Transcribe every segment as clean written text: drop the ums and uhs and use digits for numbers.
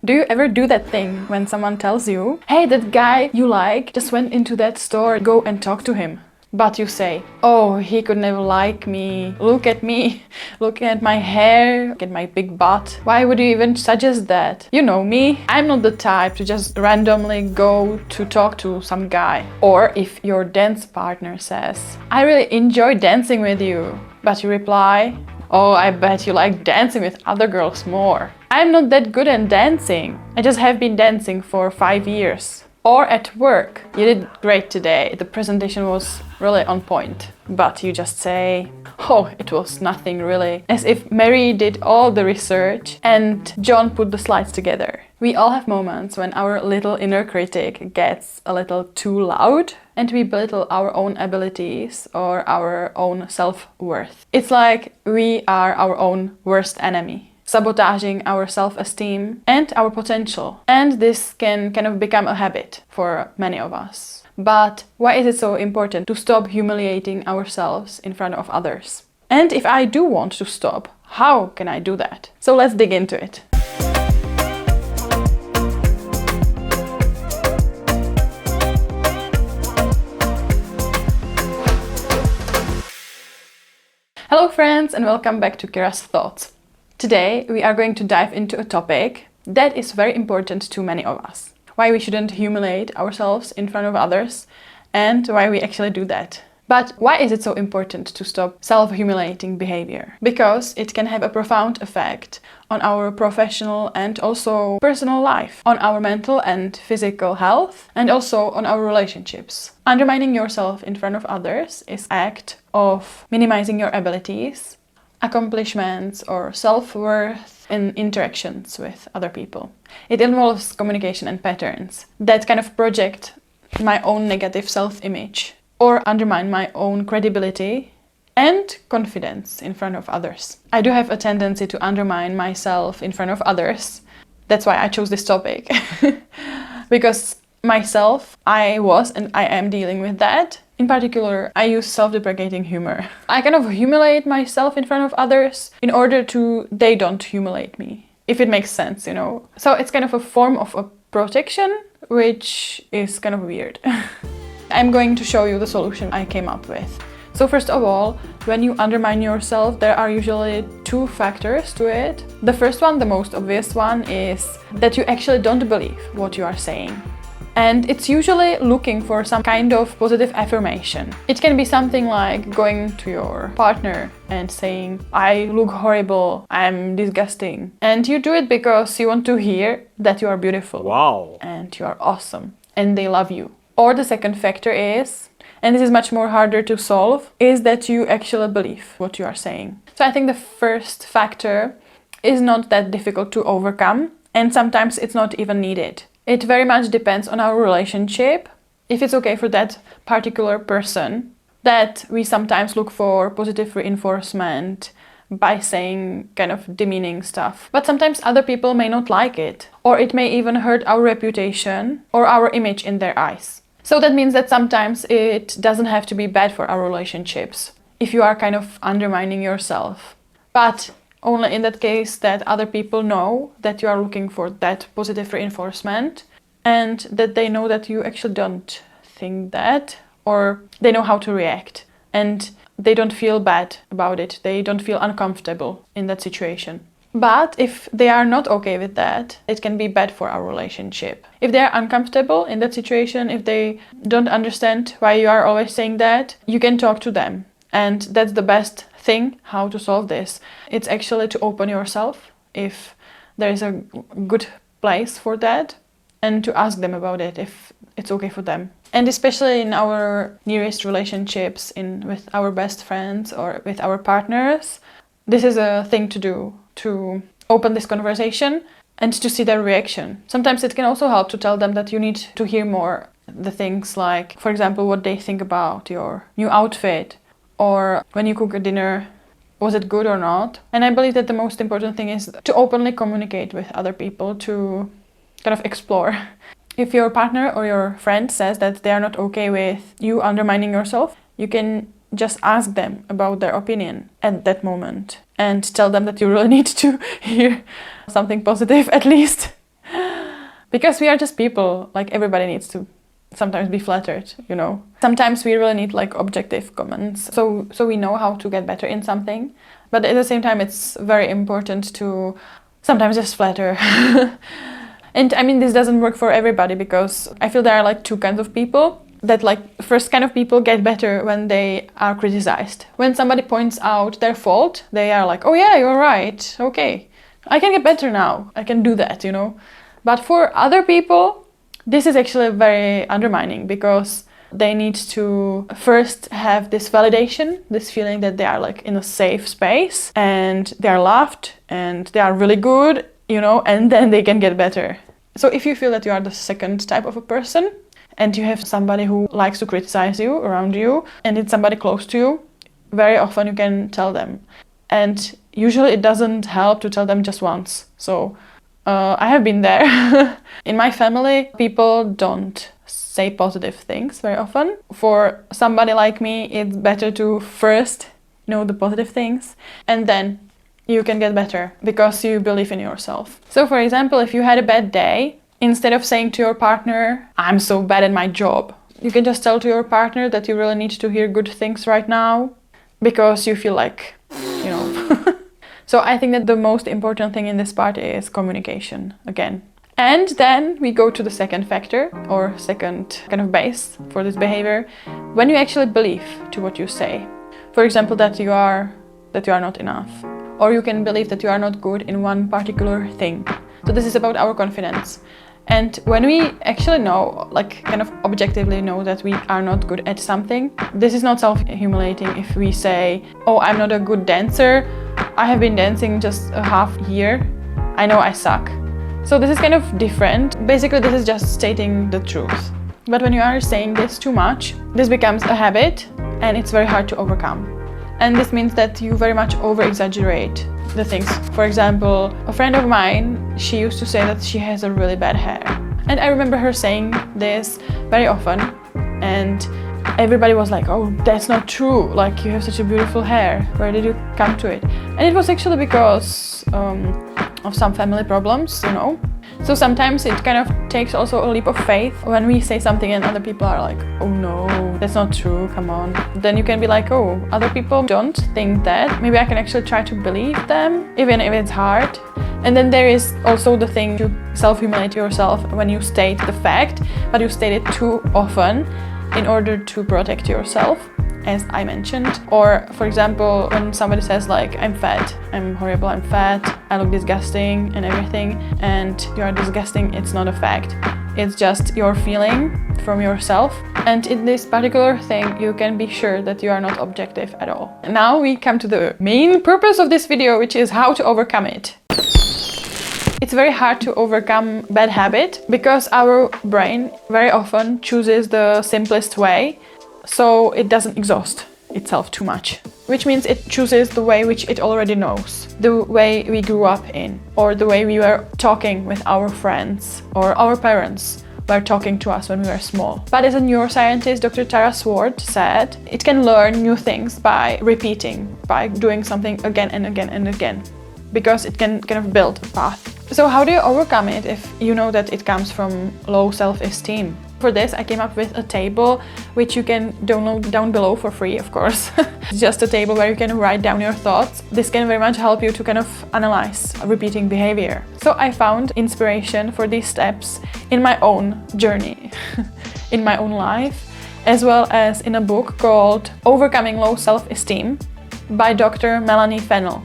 Do you ever do that thing when someone tells you, hey, that guy you like just went into that store, go and talk to him? But you say, oh, he could never like me, look at me, look at my hair, look at my big butt. Why would you even suggest that? You know me, I'm not the type to just randomly go to talk to some guy. Or if your dance partner says, I really enjoy dancing with you, but you reply, oh, I bet you like dancing with other girls more. I'm not that good at dancing. I just have been dancing for 5 years. Or at work, you did great today, the presentation was really on point. But you just say, oh, it was nothing really. As if Mary did all the research and John put the slides together. We all have moments when our little inner critic gets a little too loud and we belittle our own abilities or our own self-worth. It's like we are our own worst enemy, sabotaging our self-esteem and our potential. And this can kind of become a habit for many of us. But why is it so important to stop humiliating ourselves in front of others? And if I do want to stop, how can I do that? So let's dig into it. Hello friends, and welcome back to Kyra's Thoughts. Today we are going to dive into a topic that is very important to many of us. Why we shouldn't humiliate ourselves in front of others and why we actually do that. But why is it so important to stop self-humiliating behavior? Because it can have a profound effect on our professional and also personal life, on our mental and physical health, and also on our relationships. Undermining yourself in front of others is an act of minimizing your abilities, accomplishments, or self-worth in interactions with other people. It involves communication and patterns that kind of project my own negative self-image or undermine my own credibility and confidence in front of others. I do have a tendency to undermine myself in front of others. That's why I chose this topic. Because myself, I was and I am dealing with that. In particular, I use self-deprecating humor. I kind of humiliate myself in front of others in order they don't humiliate me. If it makes sense, you know. So it's kind of a form of a protection, which is kind of weird. I'm going to show you the solution I came up with. So first of all, when you undermine yourself, there are usually two factors to it. The first one, the most obvious one, is that you actually don't believe what you are saying. And it's usually looking for some kind of positive affirmation. It can be something like going to your partner and saying, I look horrible, I'm disgusting. And you do it because you want to hear that you are beautiful. Wow. And you are awesome. And they love you. Or the second factor is, and this is much more harder to solve, is that you actually believe what you are saying. So I think the first factor is not that difficult to overcome, and sometimes it's not even needed. It very much depends on our relationship. If it's okay for that particular person, that we sometimes look for positive reinforcement by saying kind of demeaning stuff. But sometimes other people may not like it, or it may even hurt our reputation or our image in their eyes. So that means that sometimes it doesn't have to be bad for our relationships if you are kind of undermining yourself. But only in that case that other people know that you are looking for that positive reinforcement and that they know that you actually don't think that, or they know how to react and they don't feel bad about it. They don't feel uncomfortable in that situation. But if they are not okay with that, it can be bad for our relationship. If they are uncomfortable in that situation, if they don't understand why you are always saying that, you can talk to them. And that's the best thing how to solve this. It's actually to open yourself if there is a good place for that, and to ask them about it if it's okay for them. And especially in our nearest relationships, with our best friends or with our partners, this is a thing to do, to open this conversation and to see their reaction. Sometimes it can also help to tell them that you need to hear more the things like, for example, what they think about your new outfit, or when you cook a dinner, was it good or not? And I believe that the most important thing is to openly communicate with other people, to kind of explore. If your partner or your friend says that they are not okay with you undermining yourself, you can just ask them about their opinion at that moment and tell them that you really need to hear something positive at least. Because we are just people, like everybody needs to sometimes be flattered, you know. Sometimes we really need like objective comments, so we know how to get better in something. But at the same time, it's very important to sometimes just flatter. And I mean, this doesn't work for everybody, because I feel there are like two kinds of people. That like first kind of people get better when they are criticized. When somebody points out their fault, they are like, oh yeah, you're right, okay, I can get better now, I can do that, you know. But for other people, this is actually very undermining, because they need to first have this validation, this feeling that they are like in a safe space and they are loved and they are really good, you know, and then they can get better. So if you feel that you are the second type of a person and you have somebody who likes to criticize you around you and it's somebody close to you, very often you can tell them. And usually it doesn't help to tell them just once. So I have been there. In my family, people don't say positive things very often. For somebody like me, it's better to first know the positive things and then you can get better because you believe in yourself. So for example, if you had a bad day, instead of saying to your partner, I'm so bad at my job, you can just tell to your partner that you really need to hear good things right now because you feel like, you know. So I think that the most important thing in this part is communication again. And then we go to the second factor or second kind of base for this behavior. When you actually believe to what you say. For example, that you are not enough. Or you can believe that you are not good in one particular thing. So this is about our confidence. And when we actually know, like kind of objectively know that we are not good at something, this is not self-humiliating if we say, oh, I'm not a good dancer, I have been dancing just a half year, I know I suck. So this is kind of different. Basically, this is just stating the truth. But when you are saying this too much, this becomes a habit and it's very hard to overcome. And this means that you very much over-exaggerate the things. For example, a friend of mine, she used to say that she has a really bad hair. And I remember her saying this very often. And everybody was like, oh, that's not true. Like, you have such a beautiful hair. Where did you come to it? And it was actually because of some family problems, you know. So sometimes it kind of takes also a leap of faith when we say something and other people are like, oh no, that's not true, come on. Then you can be like, oh, other people don't think that. Maybe I can actually try to believe them, even if it's hard. And then there is also the thing to self-humiliate yourself when you state the fact, but you state it too often in order to protect yourself, as I mentioned. Or for example, when somebody says like, I'm fat, I'm horrible, I'm fat, I look disgusting and everything, and you are disgusting, it's not a fact. It's just your feeling from yourself. And in this particular thing, you can be sure that you are not objective at all. Now we come to the main purpose of this video, which is how to overcome it. It's very hard to overcome bad habit because our brain very often chooses the simplest way, so it doesn't exhaust itself too much. Which means it chooses the way which it already knows, the way we grew up in, or the way we were talking with our friends, or our parents were talking to us when we were small. But as a neuroscientist, Dr. Tara Sword said, it can learn new things by repeating, by doing something again and again and again, because it can kind of build a path. So how do you overcome it if you know that it comes from low self-esteem? For this, I came up with a table which you can download down below for free, of course. It's just a table where you can write down your thoughts. This can very much help you to kind of analyze repeating behavior. So I found inspiration for these steps in my own journey, in my own life, as well as in a book called Overcoming Low Self-Esteem by Dr. Melanie Fennell,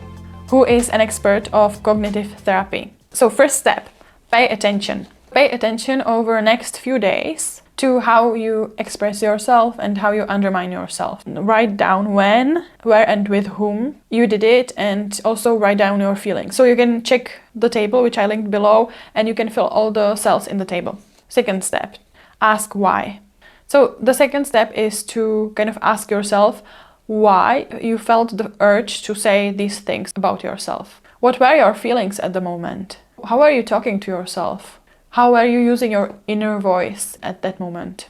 who is an expert of cognitive therapy. So first step, pay attention. Pay attention over the next few days to how you express yourself and how you undermine yourself. Write down when, where and with whom you did it, and also write down your feelings. So you can check the table, which I linked below, and you can fill all the cells in the table. Second step, ask why. So the second step is to kind of ask yourself why you felt the urge to say these things about yourself. What were your feelings at the moment? How are you talking to yourself? How are you using your inner voice at that moment?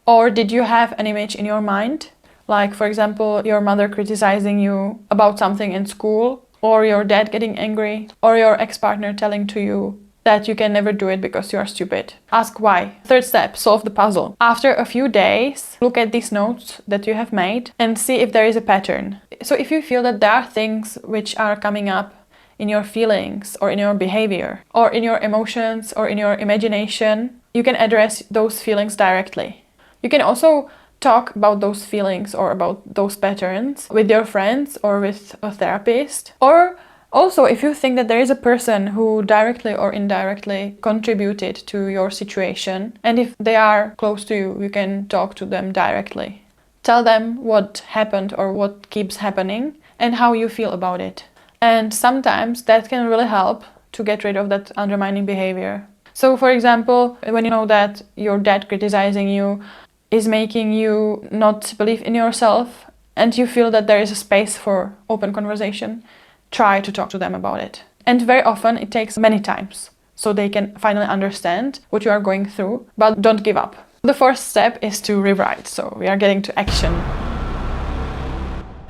Or did you have an image in your mind? Like, for example, your mother criticizing you about something in school, or your dad getting angry, or your ex-partner telling to you that you can never do it because you are stupid. Ask why. Third step, solve the puzzle. After a few days, look at these notes that you have made and see if there is a pattern. So if you feel that there are things which are coming up in your feelings or in your behavior or in your emotions or in your imagination, you can address those feelings directly. You can also talk about those feelings or about those patterns with your friends or with a therapist. Or also, if you think that there is a person who directly or indirectly contributed to your situation, and if they are close to you, you can talk to them directly. Tell them what happened or what keeps happening and how you feel about it. And sometimes that can really help to get rid of that undermining behavior. So, for example, when you know that your dad criticizing you is making you not believe in yourself and you feel that there is a space for open conversation, try to talk to them about it. And very often it takes many times so they can finally understand what you are going through, but don't give up. The fourth step is to rewrite, so we are getting to action.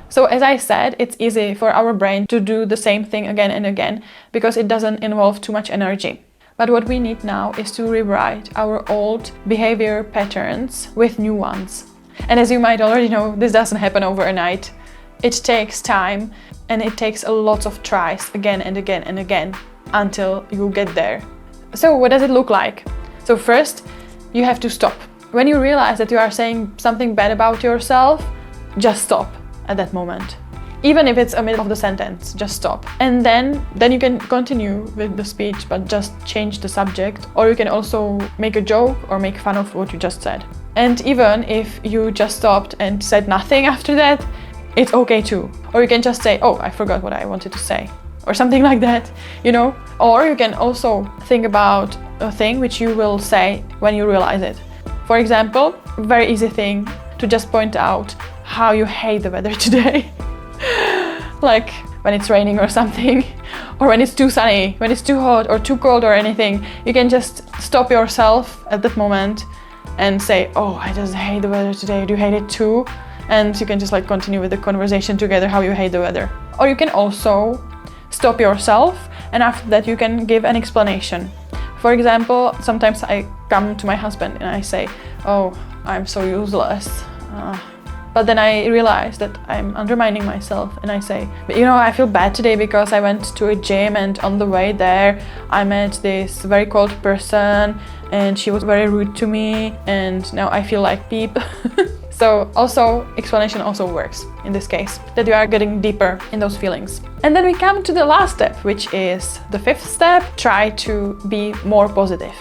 So as I said, it's easy for our brain to do the same thing again and again because it doesn't involve too much energy. But what we need now is to rewrite our old behavior patterns with new ones. And as you might already know, this doesn't happen overnight. It takes time and it takes a lot of tries again and again and again until you get there. So what does it look like? So first, you have to stop. When you realize that you are saying something bad about yourself, just stop at that moment. Even if it's a middle of the sentence, just stop. And then you can continue with the speech, but just change the subject. Or you can also make a joke or make fun of what you just said. And even if you just stopped and said nothing after that, it's okay too. Or you can just say, oh, I forgot what I wanted to say. Or something like that, you know? Or you can also think about a thing which you will say when you realize it. For example, very easy thing to just point out how you hate the weather today. Like when it's raining or something, or when it's too sunny, when it's too hot or too cold or anything. You can just stop yourself at that moment and say, oh, I just hate the weather today. Do you hate it too? And you can just like continue with the conversation together how you hate the weather. Or you can also stop yourself and after that you can give an explanation. For example, sometimes I come to my husband and I say, oh, I'm so useless. But then I realize that I'm undermining myself and I say, but you know, I feel bad today because I went to a gym and on the way there I met this very cold person and she was very rude to me and now I feel like peep. So also explanation also works in this case, that you are getting deeper in those feelings. And then we come to the last step, which is the fifth step, try to be more positive.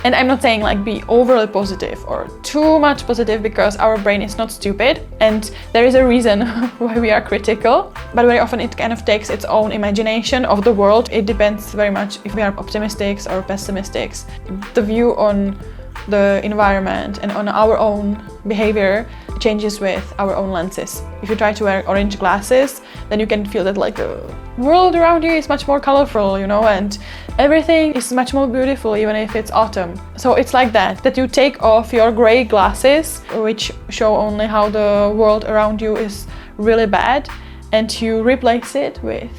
And I'm not saying like be overly positive or too much positive because our brain is not stupid and there is a reason why we are critical, but very often it kind of takes its own imagination of the world. It depends very much if we are optimists or pessimists. The view on the environment and on our own behavior changes with our own lenses. If you try to wear orange glasses, then you can feel that like the world around you is much more colorful, you know, and everything is much more beautiful even if it's autumn. So it's like that you take off your gray glasses, which show only how the world around you is really bad, and you replace it with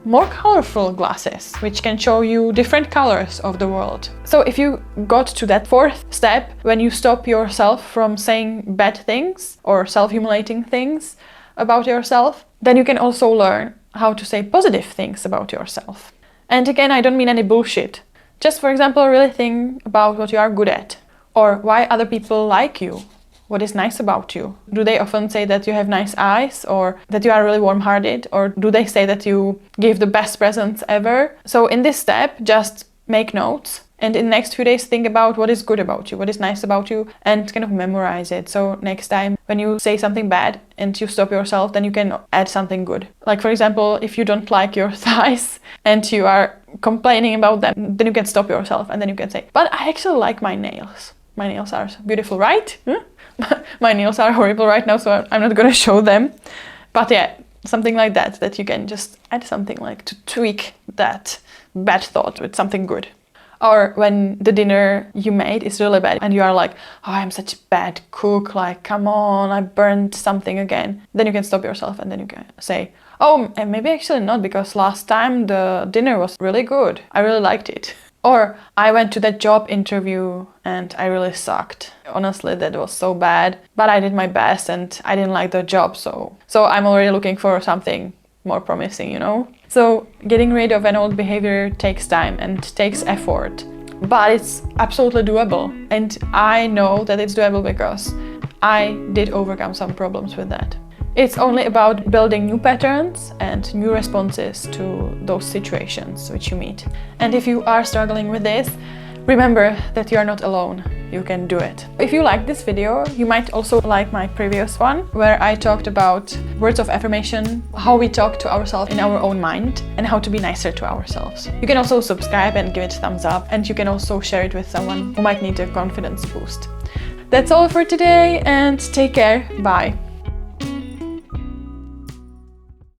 more colorful glasses, which can show you different colors of the world. So if you got to that fourth step, when you stop yourself from saying bad things or self-humiliating things about yourself, then you can also learn how to say positive things about yourself. And again, I don't mean any bullshit. Just, for example, really think about what you are good at or why other people like you. What is nice about you? Do they often say that you have nice eyes or that you are really warm-hearted, or do they say that you give the best presents ever? So in this step, just make notes and in the next few days think about what is good about you, what is nice about you, and kind of memorize it. So next time when you say something bad and you stop yourself, then you can add something good. Like for example, if you don't like your thighs and you are complaining about them, then you can stop yourself and then you can say, but I actually like my nails. My nails are beautiful, right? My nails are horrible right now, so I'm not gonna show them. But yeah, something like that, that you can just add something like to tweak that bad thought with something good. Or when the dinner you made is really bad and you are like, oh, I'm such a bad cook, like, come on, I burned something again. Then you can stop yourself and then you can say, oh, and maybe actually not, because last time the dinner was really good. I really liked it. Or I went to that job interview and I really sucked. Honestly, that was so bad, but I did my best and I didn't like the job, so I'm already looking for something more promising, you know? So getting rid of an old behavior takes time and takes effort, but it's absolutely doable. And I know that it's doable because I did overcome some problems with that. It's only about building new patterns and new responses to those situations which you meet. And if you are struggling with this, remember that you are not alone. You can do it. If you like this video, you might also like my previous one, where I talked about words of affirmation, how we talk to ourselves in our own mind, and how to be nicer to ourselves. You can also subscribe and give it a thumbs up, and you can also share it with someone who might need a confidence boost. That's all for today, and take care. Bye.